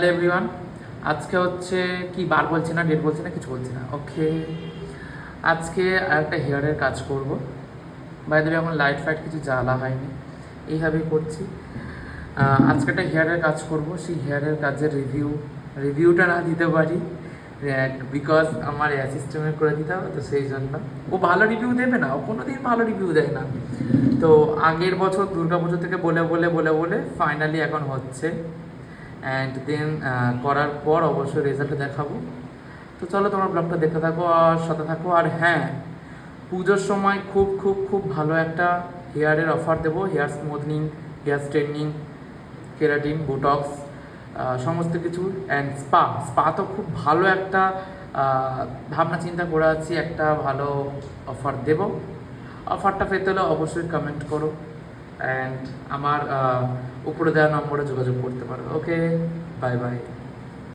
Hello everyone, আজকে হচ্ছে কি বার বলছি না, ডেট বলছি না, কিছু বলছি না। ওকে, আজকে একটা হেয়ারের কাজ করব। বাইরে এখন লাইট ফাইট কিছু জ্বালা হয়নি, এইভাবেই করছি। আজকে একটা হেয়ারের কাজ করব, সেই হেয়ারের কাজের রিভিউটা না দিতে পারি বিকজ আমার অ্যাসিস্ট্যান্ট করে দিতে হবে, তো সেই জন্য ও ভালো রিভিউ দেবে না, ও কোনো দিন ভালো রিভিউ দেয় না। তো আগের বছর দুর্গাপুজো থেকে বলে বলে বলে বলে ফাইনালি এখন হচ্ছে, অ্যান্ড দেন করার পর অবশ্যই রেজাল্ট দেখাবো। তো চলো তোমরা ব্লগটা দেখতে থাকো আর সাথে থাকো। আর হ্যাঁ, পুজোর সময় খুব খুব খুব ভালো একটা হেয়ারের অফার দেবো। Hair smoothing, hair straightening, keratin, Botox, সমস্ত কিছু। অ্যান্ড স্পা তো খুব ভালো একটা ভাবনা চিন্তা করে আছি, একটা ভালো অফার দেব। অফারটা পেতে হলে অবশ্যই কমেন্ট করো অ্যান্ড আমার উপরে দেওয়া নম্বরে যোগাযোগ করতে পারো। ওকে, বাই বাই।